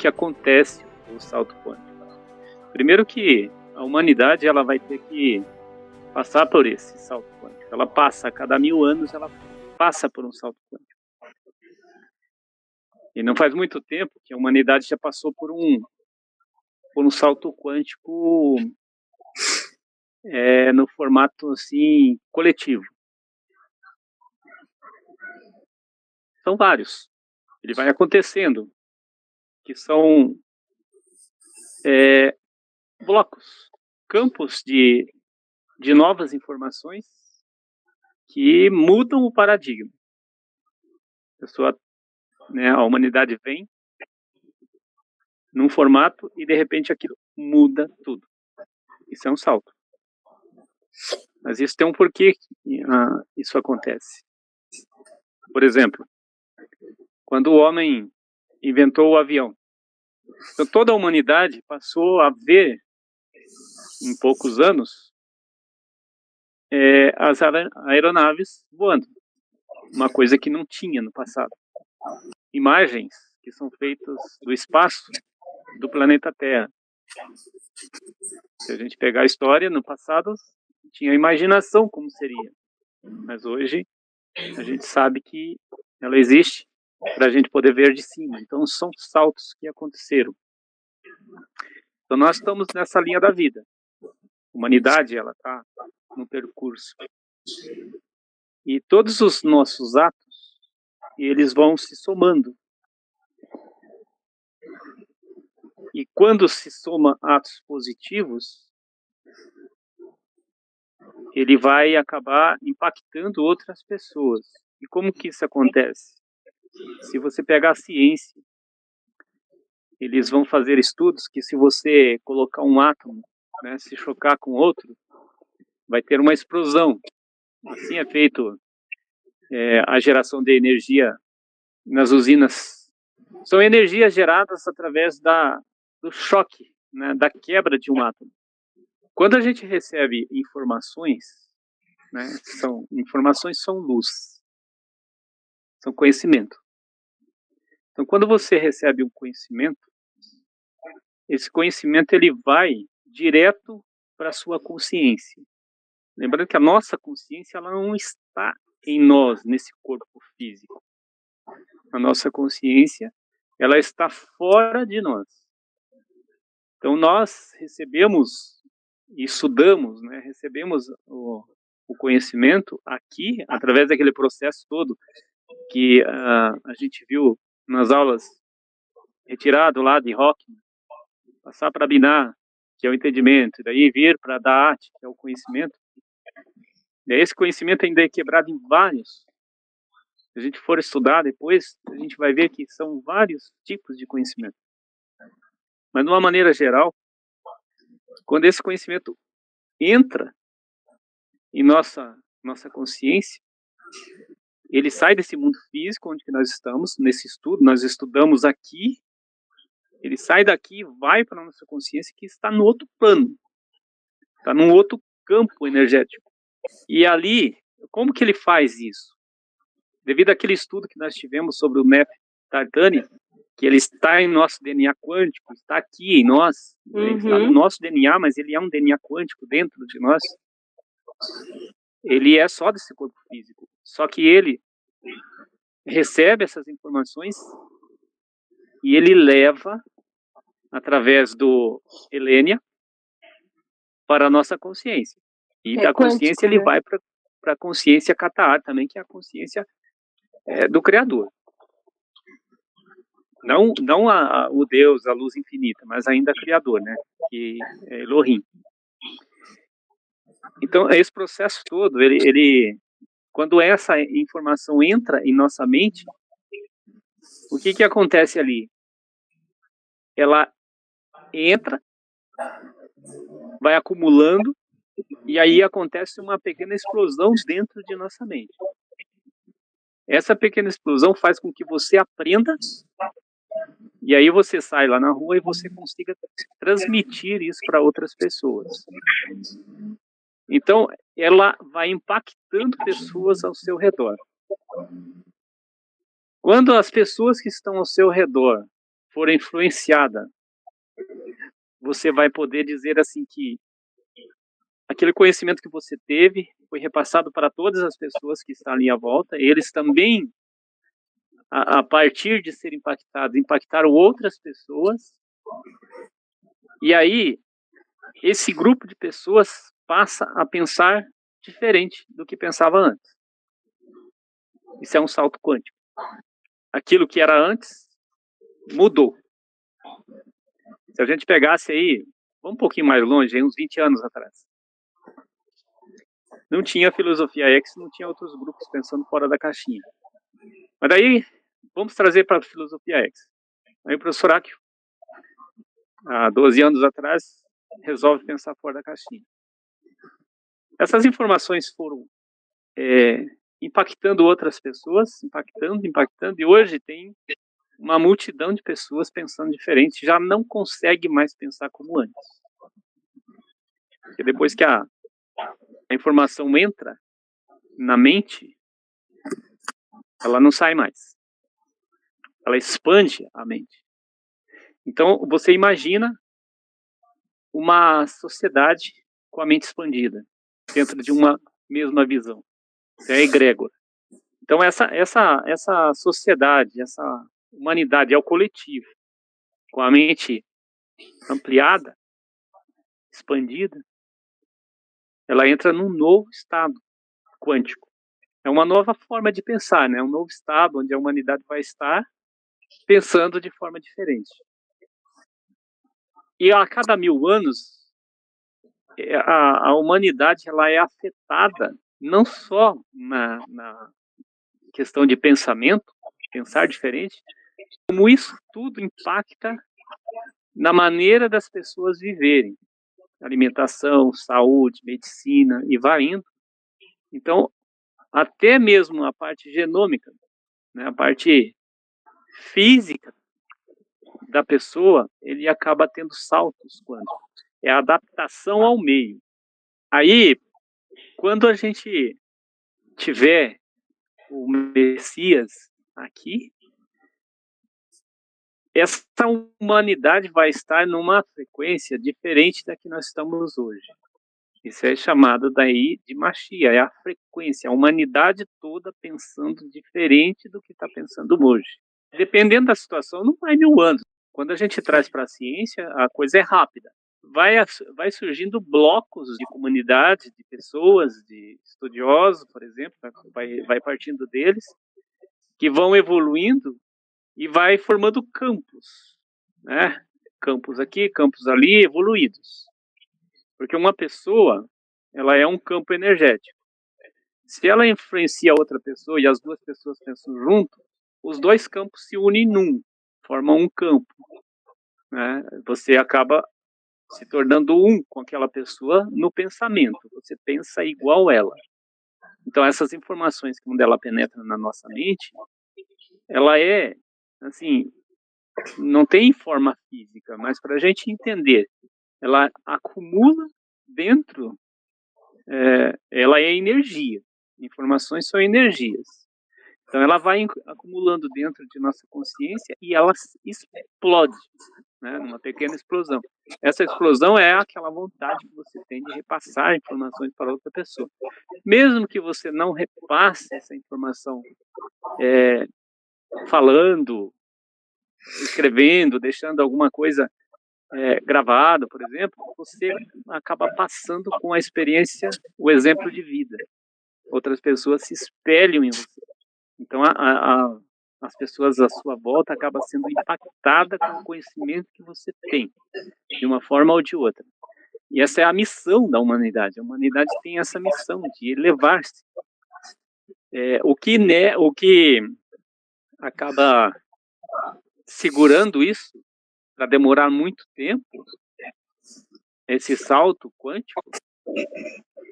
acontece o salto quântico? Primeiro que a humanidade ela vai ter que passar por esse salto quântico. Ela passa, a cada 1000 anos, ela passa por um salto quântico. E não faz muito tempo que a humanidade já passou por um salto quântico no formato assim, coletivo. São vários. Ele vai acontecendo, que são blocos, campos de novas informações que mudam o paradigma. A humanidade vem num formato e de repente aquilo muda tudo. Isso é um salto. Mas isso tem um porquê que isso acontece. Por exemplo, quando o homem inventou o avião, então toda a humanidade passou a ver, em poucos anos, as aeronaves voando. Uma coisa que não tinha no passado. Imagens que são feitas do espaço do planeta Terra. Se a gente pegar a história, no passado tinha imaginação como seria. Mas hoje a gente sabe que ela existe para a gente poder ver de cima. Então são saltos que aconteceram. Então nós estamos nessa linha da vida. A humanidade ela está no percurso. E todos os nossos atos, eles vão se somando. E quando se soma atos positivos, ele vai acabar impactando outras pessoas. E como que isso acontece? Se você pegar a ciência, eles vão fazer estudos que se você colocar um átomo, se chocar com outro, vai ter uma explosão. Assim é feito a geração de energia nas usinas. São energias geradas através do choque, da quebra de um átomo. Quando a gente recebe informações, informações são luz, são conhecimento. Então, quando você recebe um conhecimento, esse conhecimento ele vai direto para a sua consciência. Lembrando que a nossa consciência ela não está em nós, nesse corpo físico. A nossa consciência ela está fora de nós. Então, nós recebemos e estudamos, recebemos o conhecimento aqui, através daquele processo todo que a gente viu nas aulas retirado lá de Rockman, passar para Binar, que é o entendimento, e daí vir para Da'at, que é o conhecimento. E esse conhecimento ainda é quebrado em vários. Se a gente for estudar depois, a gente vai ver que são vários tipos de conhecimento. Mas, de uma maneira geral, quando esse conhecimento entra em nossa consciência, ele sai desse mundo físico onde que nós estamos, nesse estudo, nós estudamos aqui, ele sai daqui e vai para a nossa consciência que está no outro plano, está num outro campo energético. E ali, como que ele faz isso? Devido àquele estudo que nós tivemos sobre o Nef Tartani, que ele está em nosso DNA quântico, está aqui em nós, ele está no nosso DNA, mas ele é um DNA quântico dentro de nós. Ele é só desse corpo físico. Só que ele recebe essas informações e ele leva, através do Helênia, para a nossa consciência. E da consciência ele vai para a consciência Kataar também, que é a consciência do Criador. Não o Deus, a luz infinita, mas ainda Criador, que é Elohim. Então, esse processo todo, ele quando essa informação entra em nossa mente, o que acontece ali? Ela entra, vai acumulando, e aí acontece uma pequena explosão dentro de nossa mente. Essa pequena explosão faz com que você aprenda, e aí você sai lá na rua e você consiga transmitir isso para outras pessoas. Então, ela vai impactando pessoas ao seu redor. Quando as pessoas que estão ao seu redor for influenciada, você vai poder dizer assim que aquele conhecimento que você teve foi repassado para todas as pessoas que estão ali à volta, eles também, a partir de ser impactados, impactaram outras pessoas, e aí esse grupo de pessoas passa a pensar diferente do que pensava antes. Isso é um salto quântico. Aquilo que era antes mudou. Se a gente pegasse aí, vamos um pouquinho mais longe, uns 20 anos atrás, não tinha filosofia X, não tinha outros grupos pensando fora da caixinha. Mas daí, vamos trazer para a filosofia X. Aí o professor Akio, há 12 anos atrás, resolve pensar fora da caixinha. Essas informações foram impactando outras pessoas, impactando, e hoje tem uma multidão de pessoas pensando diferente, já não consegue mais pensar como antes. Porque depois que a informação entra na mente, ela não sai mais. Ela expande a mente. Então, você imagina uma sociedade com a mente expandida, dentro de uma mesma visão. É a egrégora. Então, essa sociedade, essa humanidade é o coletivo, com a mente ampliada, expandida, ela entra num novo estado quântico. É uma nova forma de pensar, né? Um novo estado onde a humanidade vai estar pensando de forma diferente. E a cada 1000 anos, a humanidade ela é afetada não só na questão de pensamento, pensar diferente, como isso tudo impacta na maneira das pessoas viverem. Alimentação, saúde, medicina, e vai indo. Então, até mesmo a parte genômica, né, a parte física da pessoa, ele acaba tendo saltos quânticos. É a adaptação ao meio. Aí, quando a gente tiver o Messias aqui, essa humanidade vai estar numa frequência diferente da que nós estamos hoje. Isso é chamado daí de Mashiach, é a frequência, a humanidade toda pensando diferente do que está pensando hoje. Dependendo da situação, não vai 1000 anos. Quando a gente traz para a ciência, a coisa é rápida. Vai surgindo blocos de comunidade, de pessoas, de estudiosos, por exemplo, vai partindo deles, que vão evoluindo e vai formando campos, né? Campos aqui, campos ali, evoluídos. Porque uma pessoa, ela é um campo energético. Se ela influencia outra pessoa e as duas pessoas pensam junto, os dois campos se unem num, formam um campo, né? Você acaba se tornando um com aquela pessoa no pensamento. Você pensa igual ela. Então, essas informações, quando ela penetra na nossa mente, ela é, assim, não tem forma física, mas para a gente entender, ela acumula dentro, ela é energia. Informações são energias. Então, ela vai acumulando dentro de nossa consciência e ela explode, né, numa pequena explosão. Essa explosão é aquela vontade que você tem de repassar informações para outra pessoa. Mesmo que você não repasse essa informação falando, escrevendo, deixando alguma coisa gravada, por exemplo, você acaba passando com a experiência, o exemplo de vida. Outras pessoas se espelham em você. Então, as pessoas à sua volta acabam sendo impactadas com o conhecimento que você tem, de uma forma ou de outra. E essa é a missão da humanidade. A humanidade tem essa missão de elevar-se. O que acaba segurando isso para demorar muito tempo, esse salto quântico,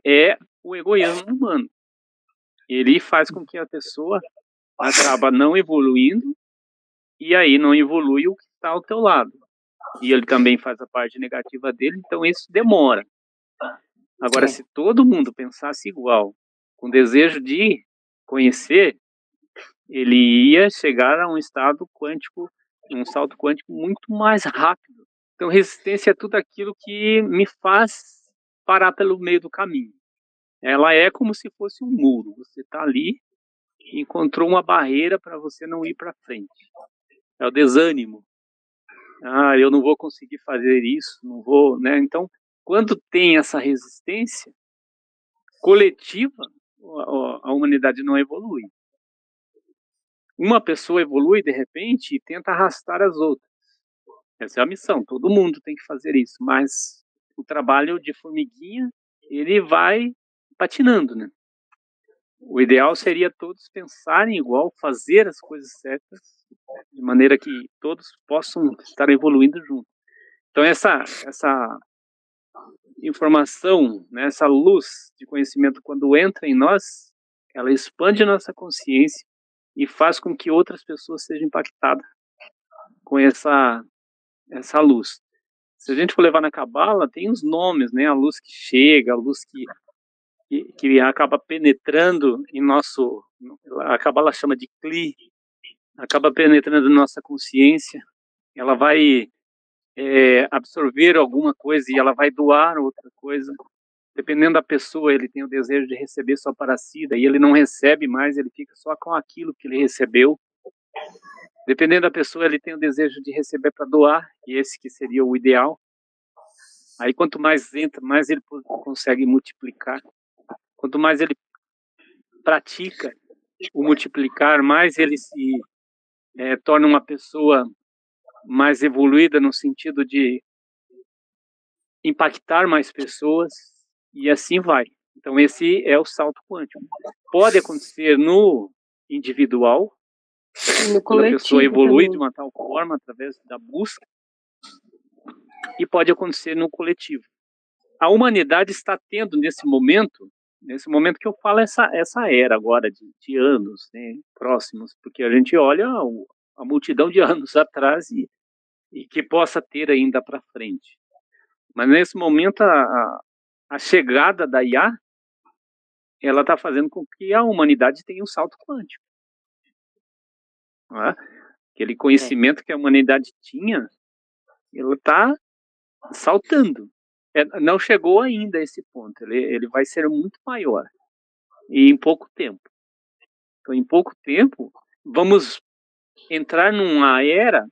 é o egoísmo humano. Ele faz com que a pessoa acaba não evoluindo e aí não evolui o que está ao teu lado. E ele também faz a parte negativa dele, então isso demora. Agora, se todo mundo pensasse igual, com desejo de conhecer, ele ia chegar a um estado quântico um salto quântico muito mais rápido. Então, resistência é tudo aquilo que me faz parar pelo meio do caminho. Ela é como se fosse um muro. Você está ali e encontrou uma barreira para você não ir para frente. É o desânimo. Ah, eu não vou conseguir fazer isso, não vou, né? Então, quando tem essa resistência coletiva, a humanidade não evolui. Uma pessoa evolui de repente e tenta arrastar as outras. Essa é a missão, todo mundo tem que fazer isso, mas o trabalho de formiguinha, ele vai patinando, né? O ideal seria todos pensarem igual, fazer as coisas certas, de maneira que todos possam estar evoluindo junto. Então, essa informação, né, essa luz de conhecimento, quando entra em nós, ela expande a nossa consciência e faz com que outras pessoas sejam impactadas com essa luz. Se a gente for levar na Cabala, tem os nomes, né? A luz que chega, a luz que acaba penetrando em nosso... A Cabala chama de Kli, acaba penetrando em nossa consciência, ela vai absorver alguma coisa e ela vai doar outra coisa. Dependendo da pessoa, ele tem o desejo de receber só para si, daí ele não recebe mais, ele fica só com aquilo que ele recebeu. Dependendo da pessoa, ele tem o desejo de receber para doar, e esse que seria o ideal. Aí quanto mais entra, mais ele consegue multiplicar. Quanto mais ele pratica o multiplicar, mais ele se torna uma pessoa mais evoluída no sentido de impactar mais pessoas, e assim vai. Então esse é o salto quântico. Pode acontecer no individual, no quando a pessoa evolui também. de uma tal forma através da busca, e pode acontecer no coletivo. A humanidade está tendo nesse momento que eu falo essa era agora de anos, né, próximos, porque a gente olha a multidão de anos atrás e que possa ter ainda para frente. Mas nesse momento a chegada da IA, ela está fazendo com que a humanidade tenha um salto quântico. Não é? Aquele conhecimento que a humanidade tinha, ele está saltando. Não chegou ainda a esse ponto. Ele vai ser muito maior. E em pouco tempo. Então, em pouco tempo, vamos entrar numa era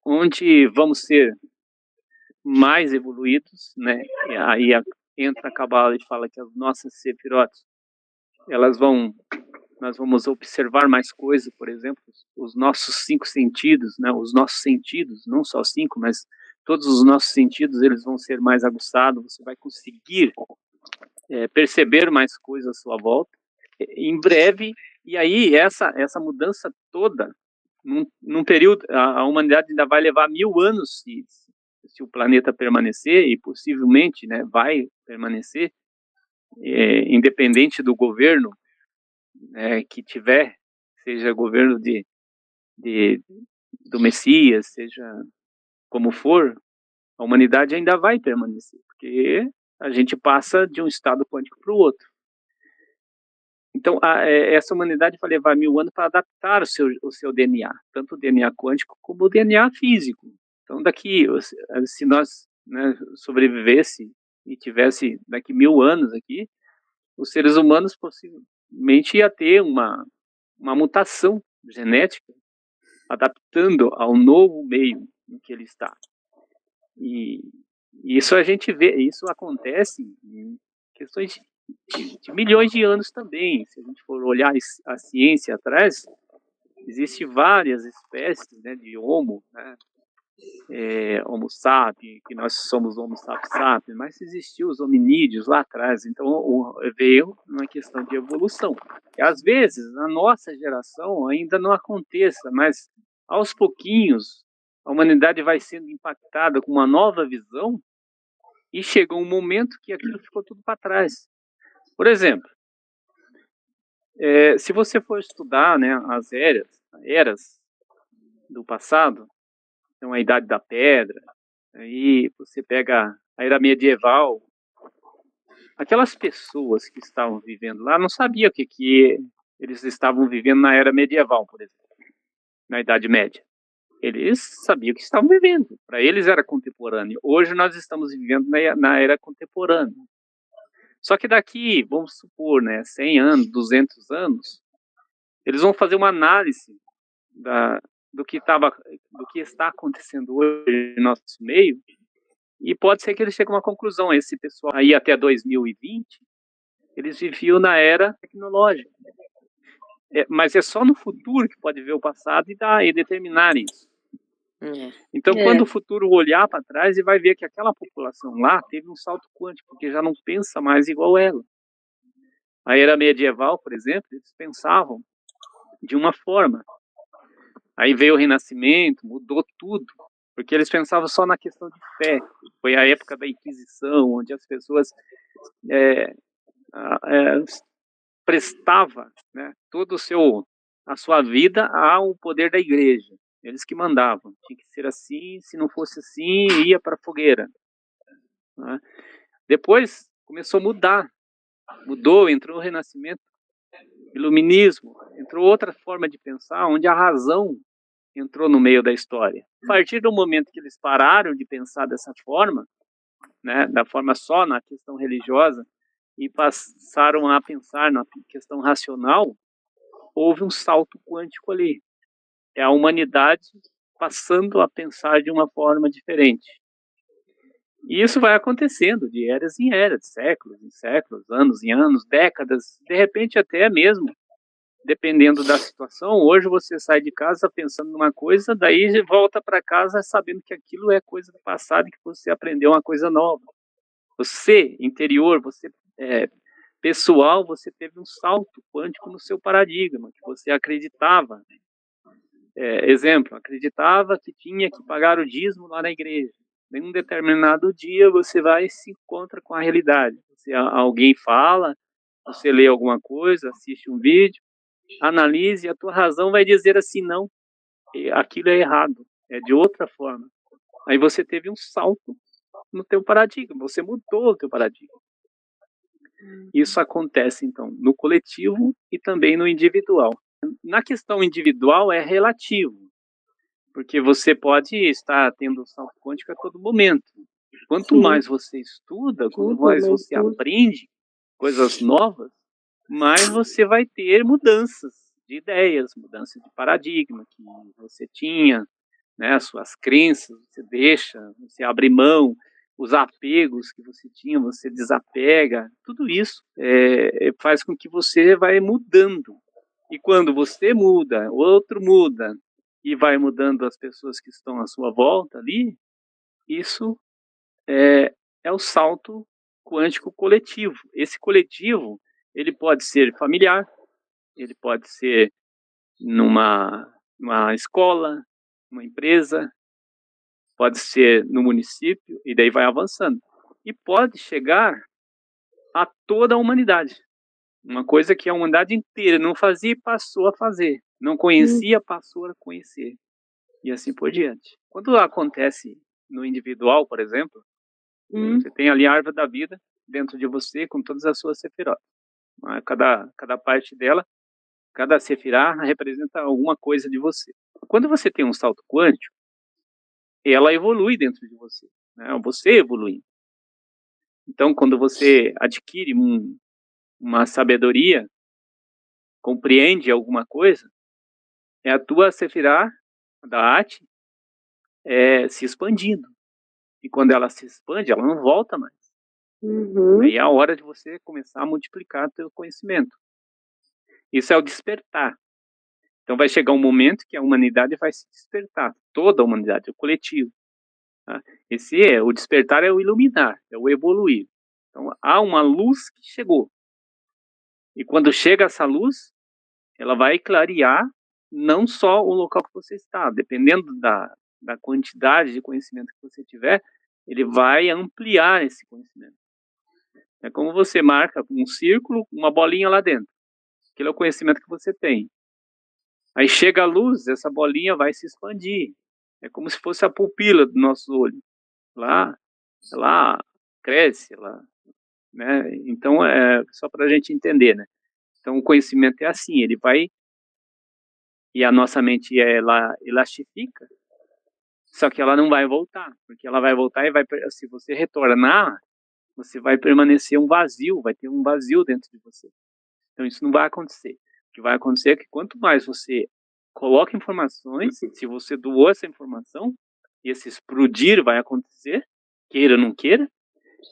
onde vamos ser mais evoluídos, né? E aí entra a Cabala e fala que as nossas sefirotes, nós vamos observar mais coisas, por exemplo, os nossos 5 sentidos, né? Os nossos sentidos, não só 5, mas todos os nossos sentidos, eles vão ser mais aguçados, você vai conseguir perceber mais coisas à sua volta. Em breve, e aí essa mudança toda, num período, a humanidade ainda vai levar 1000 anos se o planeta permanecer, e possivelmente, né, vai permanecer, independente do governo que tiver, seja governo do Messias, seja como for, a humanidade ainda vai permanecer, porque a gente passa de um estado quântico para o outro. Então, essa humanidade vai levar 1000 anos para adaptar o seu DNA, tanto o DNA quântico como o DNA físico. Então, se nós, né, sobrevivesse e tivesse daqui 1000 anos aqui, os seres humanos possivelmente ia ter uma mutação genética adaptando ao novo meio em que ele está. E isso a gente vê, isso acontece em questões de milhões de anos também. Se a gente for olhar a ciência atrás, existem várias espécies, né, de Homo, né, Homo sapiens, que nós somos Homo sapiens, mas existiam os hominídeos lá atrás, então veio uma questão de evolução. E às vezes, na nossa geração, ainda não aconteça, mas aos pouquinhos, a humanidade vai sendo impactada com uma nova visão e chegou um momento que aquilo ficou tudo para trás. Por exemplo, se você for estudar, né, as eras do passado, então a Idade da Pedra, aí você pega a Era Medieval, aquelas pessoas que estavam vivendo lá não sabiam o que eles estavam vivendo na Era Medieval, por exemplo, na Idade Média. Eles sabiam o que estavam vivendo. Para eles era contemporâneo. Hoje nós estamos vivendo na era contemporânea. Só que daqui, vamos supor, né, 100 anos, 200 anos, eles vão fazer uma análise do que está acontecendo hoje no nosso meio, e pode ser que eles cheguem a uma conclusão. Esse pessoal aí até 2020, eles viviam na era tecnológica. Mas é só no futuro que pode ver o passado e determinar isso. Então, quando o futuro olhar para trás, ele vai ver que aquela população lá teve um salto quântico, porque já não pensa mais igual ela. A era medieval, por exemplo, eles pensavam de uma forma. Aí veio o Renascimento, mudou tudo, porque eles pensavam só na questão de fé. Foi a época da Inquisição, onde as pessoas prestavam, né, toda a sua vida ao poder da igreja. Eles que mandavam. Tinha que ser assim, se não fosse assim, ia para a fogueira. Né? Depois começou a mudar. Mudou, entrou o Renascimento, Iluminismo, entrou outra forma de pensar, onde a razão entrou no meio da história. A partir do momento que eles pararam de pensar dessa forma, né, da forma só na questão religiosa, e passaram a pensar na questão racional, houve um salto quântico ali. É a humanidade passando a pensar de uma forma diferente. E isso vai acontecendo de eras em eras, séculos em séculos, anos em anos, décadas, de repente até mesmo, dependendo da situação. Hoje você sai de casa pensando numa coisa, daí volta para casa sabendo que aquilo é coisa do passado e que você aprendeu uma coisa nova. Você, interior, você pessoal, você teve um salto quântico no seu paradigma, que você acreditava. Exemplo, acreditava que tinha que pagar o dízimo lá na igreja. Em um determinado dia você vai e se encontra com a realidade. Alguém fala, você lê alguma coisa, assiste um vídeo, analise, e a tua razão vai dizer assim, não, aquilo é errado, é de outra forma. Aí você teve um salto no teu paradigma, você mudou o teu paradigma. Isso acontece, então, no coletivo e também no individual. Na questão individual é relativo, porque você pode estar tendo salto quântico a todo momento. Quanto mais você estuda, quanto mais você aprende coisas novas, mais você vai ter mudanças de ideias, mudanças de paradigma que você tinha, né, as suas crenças, você deixa, você abre mão, os apegos que você tinha, você desapega, tudo isso faz com que você vai mudando. E quando você muda, o outro muda, e vai mudando as pessoas que estão à sua volta ali, isso é o salto quântico coletivo. Esse coletivo, ele pode ser familiar, ele pode ser numa escola, numa empresa, pode ser no município, e daí vai avançando. E pode chegar a toda a humanidade. Uma coisa que a humanidade inteira não fazia, passou a fazer. Não conhecia, passou a conhecer. E assim por diante. Quando acontece no individual, por exemplo, você tem ali a árvore da vida dentro de você, com todas as suas sefirot. Cada parte dela, cada sefirá representa alguma coisa de você. Quando você tem um salto quântico, ela evolui dentro de você. Né? Você evolui. Então, quando você adquire uma sabedoria, compreende alguma coisa, é a tua sefirá, da arte, se expandindo. E quando ela se expande, ela não volta mais. Aí é a hora de você começar a multiplicar teu conhecimento. Isso é o despertar. Então vai chegar um momento que a humanidade vai se despertar. Toda a humanidade, o coletivo. Tá? O despertar é o iluminar, é o evoluir. Então há uma luz que chegou. E quando chega essa luz, ela vai clarear não só o local que você está, dependendo da quantidade de conhecimento que você tiver, ele vai ampliar esse conhecimento. É como você marca um círculo, uma bolinha lá dentro. Aquele é o conhecimento que você tem. Aí chega a luz, essa bolinha vai se expandir. É como se fosse a pupila do nosso olho. Lá, ela cresce, né? Então, só para a gente entender, né? Então, o conhecimento é assim, ele vai, e a nossa mente ela elastifica, Só que ela não vai voltar, porque ela vai voltar e vai, se você retornar, você vai permanecer um vazio, vai ter um vazio dentro de você. Então isso não vai acontecer. O que vai acontecer é que quanto mais você coloca informações, se você doou essa informação, esse explodir vai acontecer, queira ou não queira,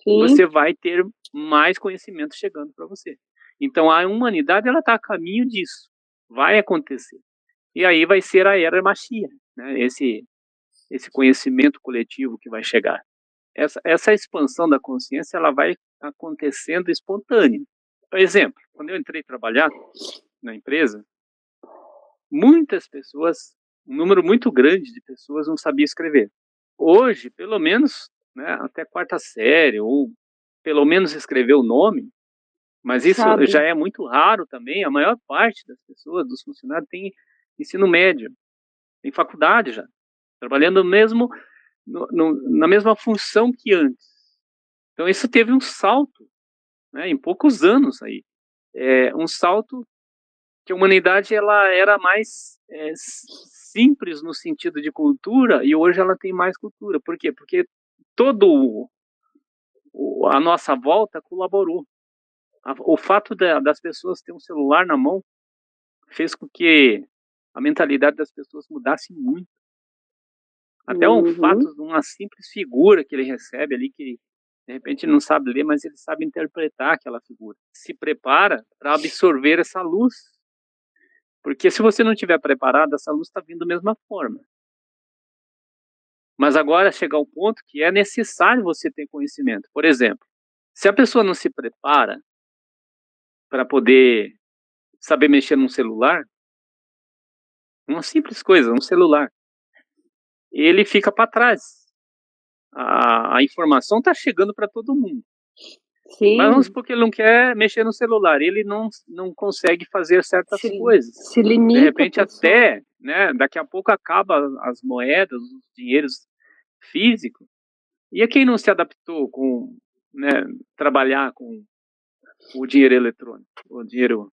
você vai ter mais conhecimento chegando para você. Então a humanidade ela está a caminho disso, vai acontecer. E aí vai ser a era Mashiach, né? Esse conhecimento coletivo que vai chegar. Essa expansão da consciência ela vai acontecendo espontânea. Por exemplo, quando eu entrei trabalhar na empresa, muitas pessoas, um número muito grande de pessoas não sabia escrever. Hoje, pelo menos, né, até quarta série, ou pelo menos escrever o nome, mas isso já é muito raro também. A maior parte das pessoas, dos funcionários, tem ensino médio, tem faculdade já, trabalhando mesmo na mesma função que antes. Então isso teve um salto, né, em poucos anos aí, um salto que a humanidade ela era mais simples no sentido de cultura e hoje ela tem mais cultura. Por quê? Porque todo a nossa volta colaborou. O fato das pessoas terem um celular na mão fez com que a mentalidade das pessoas mudasse muito. Até o fato de uma simples figura que ele recebe ali, que de repente não sabe ler, mas ele sabe interpretar aquela figura. Se prepara para absorver essa luz. Porque se você não estiver preparado, essa luz está vindo da mesma forma. Mas agora chega ao ponto que é necessário você ter conhecimento. Por exemplo, se a pessoa não se prepara para poder saber mexer num celular, uma simples coisa, um celular, ele fica para trás. A informação está chegando para todo mundo. Sim. Mas vamos supor que ele não quer mexer no celular, ele não consegue fazer certas coisas. Se limita. De repente até, né, daqui a pouco acaba as moedas, os dinheiros físicos. E a quem não se adaptou com, né, trabalhar com o dinheiro eletrônico, o dinheiro,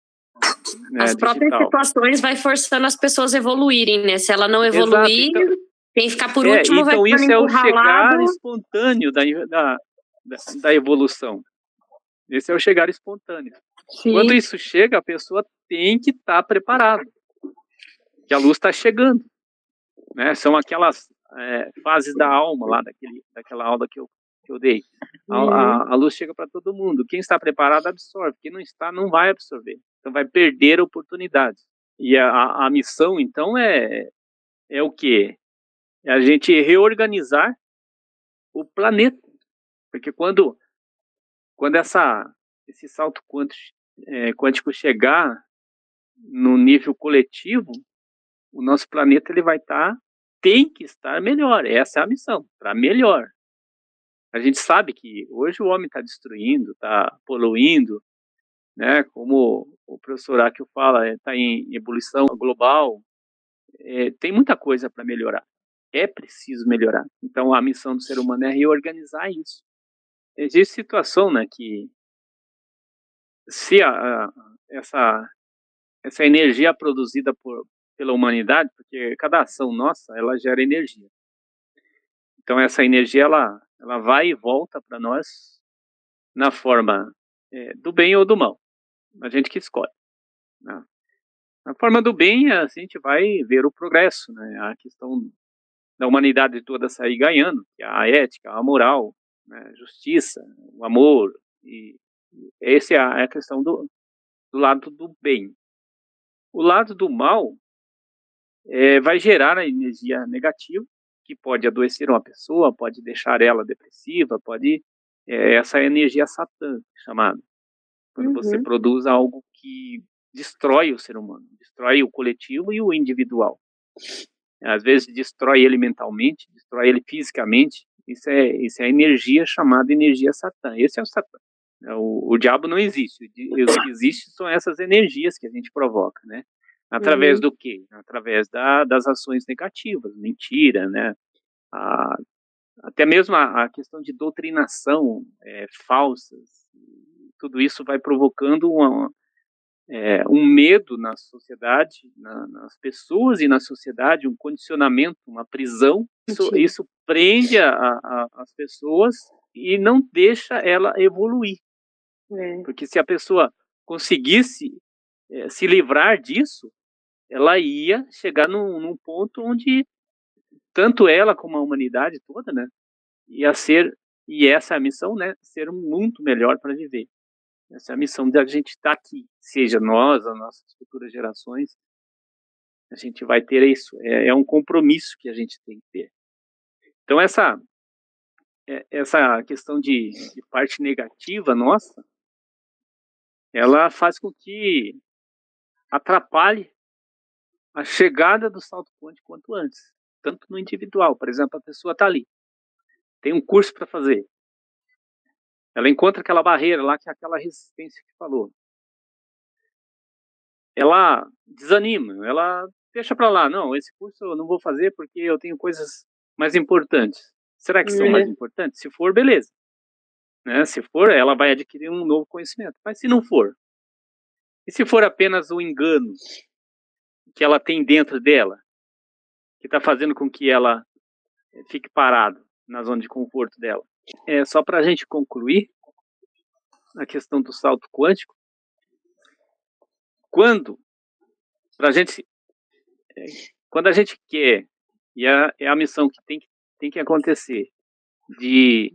né, as próprias digital. situações vai forçando as pessoas a evoluírem, né? Se ela não evoluir, então, quem ficar por último então vai isso é o chegar encurralado. espontâneo da evolução. Esse é o chegar espontâneo. Sim. Quando isso chega, a pessoa tem que estar preparada, que a luz está chegando, né? São aquelas fases da alma lá daquela aula que eu dei. A luz chega para todo mundo. Quem está preparado absorve. Quem não está não vai absorver. Então vai perder a oportunidade. E a missão então é o quê? É a gente reorganizar o planeta, porque quando esse salto quântico chegar no nível coletivo, o nosso planeta ele vai tem que estar melhor. Essa é a missão, para melhor. A gente sabe que hoje o homem está destruindo, está poluindo, né? Como o professor Akio fala, está em ebulição global. Tem muita coisa para melhorar. É preciso melhorar. Então a missão do ser humano é reorganizar isso. Existe situação, né, que se essa energia produzida pela humanidade, porque cada ação nossa, ela gera energia. Então essa energia, ela vai e volta para nós na forma do bem ou do mal. A gente que escolhe. Né? Na forma do bem, a gente vai ver o progresso, né? A questão da humanidade toda sair ganhando, que é a ética, a moral, né? A justiça, o amor. E essa é a questão do lado do bem. O lado do mal vai gerar a energia negativa, que pode adoecer uma pessoa, pode deixar ela depressiva, pode... essa energia satã, chamada. Quando você produz algo que destrói o ser humano, destrói o coletivo e o individual. Às vezes destrói ele mentalmente, destrói ele fisicamente. Isso é energia chamada energia satã. Esse é o satã. O diabo não existe. O que existe são essas energias que a gente provoca, né? Através do quê? Através das ações negativas, mentira, né? Até mesmo a questão de doutrinação falsas. Tudo isso vai provocando um medo na sociedade, nas pessoas e na sociedade, um condicionamento, uma prisão. Isso prende as pessoas e não deixa ela evoluir. Porque se a pessoa conseguisse se livrar disso, ela ia chegar num ponto onde tanto ela como a humanidade toda, né, ia ser, e essa é a missão, né, ser um mundo melhor para viver. Essa é a missão da gente estar aqui, seja nós, as nossas futuras gerações, a gente vai ter isso. É um compromisso que a gente tem que ter. Então, essa questão de parte negativa nossa, ela faz com que atrapalhe a chegada do salto quântico quanto antes, tanto no individual. Por exemplo, a pessoa está ali, tem um curso para fazer, ela encontra aquela barreira lá, que é aquela resistência que falou. Ela desanima, ela deixa para lá. Não, esse curso eu não vou fazer porque eu tenho coisas mais importantes. Será que são mais importantes? Se for, beleza. Né? Se for, ela vai adquirir um novo conhecimento. Mas se não for? E se for apenas o engano que ela tem dentro dela, que está fazendo com que ela fique parada na zona de conforto dela? Só para a gente concluir a questão do salto quântico, quando a gente quer, e é a missão que tem que acontecer, de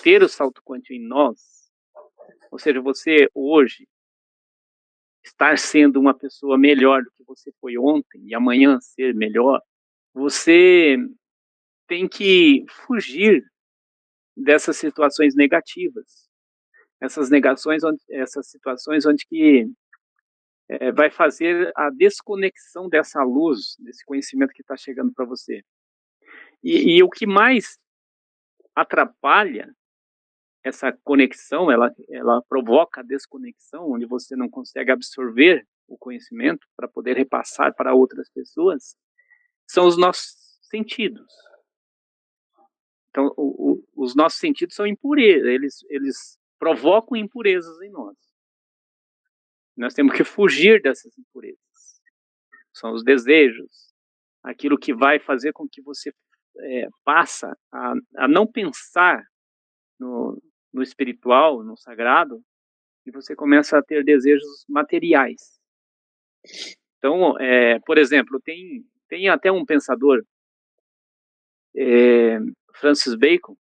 ter o salto quântico em nós, ou seja, você hoje estar sendo uma pessoa melhor do que você foi ontem e amanhã ser melhor, você tem que fugir dessas situações negativas, essas situações onde que vai fazer a desconexão dessa luz, desse conhecimento que está chegando para você. E o que mais atrapalha essa conexão, ela provoca a desconexão, onde você não consegue absorver o conhecimento para poder repassar para outras pessoas, são os nossos sentidos. Então, os nossos sentidos são impurezas, eles provocam impurezas em nós. Nós temos que fugir dessas impurezas. São os desejos, aquilo que vai fazer com que você passa a não pensar no espiritual, no sagrado, e você começa a ter desejos materiais. Então, por exemplo, tem até um pensador, Francis Bacon,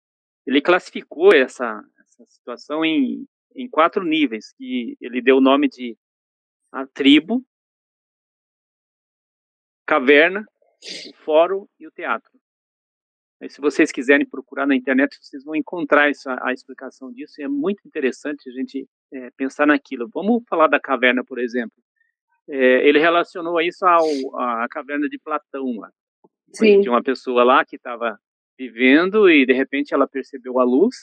ele classificou essa situação em 4 níveis, que ele deu o nome de a tribo, caverna, o fórum e o teatro. Aí, se vocês quiserem procurar na internet, vocês vão encontrar a explicação disso, e é muito interessante a gente pensar naquilo. Vamos falar da caverna, por exemplo. Ele relacionou isso à caverna de Platão, lá. Sim. Tinha uma pessoa lá que estava vivendo e, de repente, ela percebeu a luz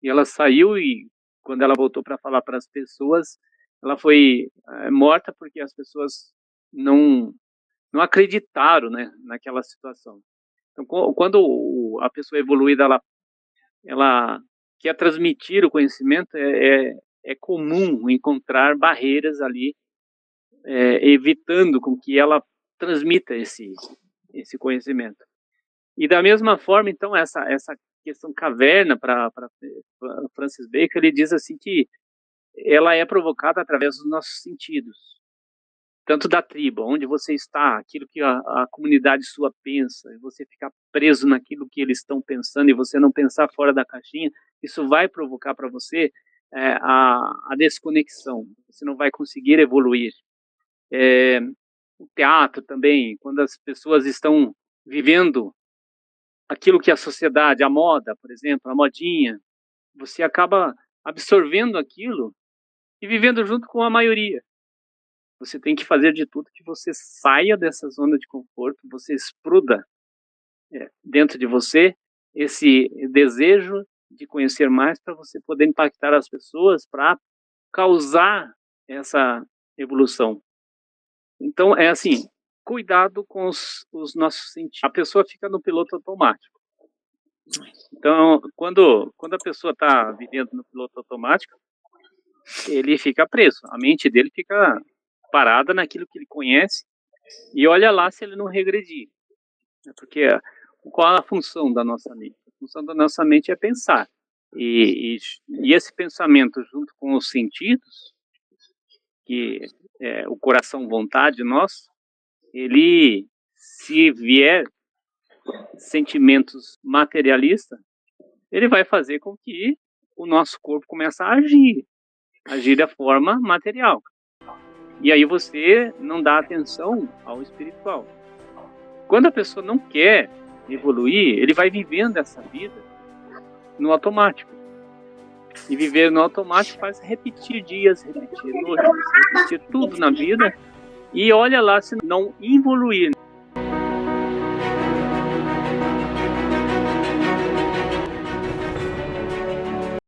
e ela saiu, e quando ela voltou para falar para as pessoas, ela foi morta porque as pessoas não acreditaram, né, naquela situação. Então, quando a pessoa evoluída ela quer transmitir o conhecimento, é comum encontrar barreiras ali, evitando com que ela transmita esse conhecimento. E da mesma forma, então, essa questão caverna, para Francis Bacon, ele diz assim que ela é provocada através dos nossos sentidos, tanto da tribo, onde você está, aquilo que a comunidade sua pensa, e você ficar preso naquilo que eles estão pensando e você não pensar fora da caixinha, isso vai provocar para você a desconexão, você não vai conseguir evoluir. O teatro também, quando as pessoas estão vivendo aquilo que a sociedade, a moda, por exemplo, a modinha, você acaba absorvendo aquilo e vivendo junto com a maioria. Você tem que fazer de tudo que você saia dessa zona de conforto, você exploda dentro de você esse desejo de conhecer mais, para você poder impactar as pessoas, para causar essa evolução. Então, é assim, cuidado com os nossos sentidos. A pessoa fica no piloto automático. Então, quando a pessoa está vivendo no piloto automático, ele fica preso. A mente dele fica parada naquilo que ele conhece e olha lá se ele não regredir. Porque qual a função da nossa mente? A função da nossa mente é pensar. E esse pensamento, junto com os sentidos, que é o coração, vontade nosso, ele, se vier sentimentos materialistas, ele vai fazer com que o nosso corpo comece a agir da forma material. E aí você não dá atenção ao espiritual. Quando a pessoa não quer evoluir, ele vai vivendo essa vida no automático. E viver no automático faz repetir dias, repetir noites, repetir tudo na vida. E olha lá se não evoluir.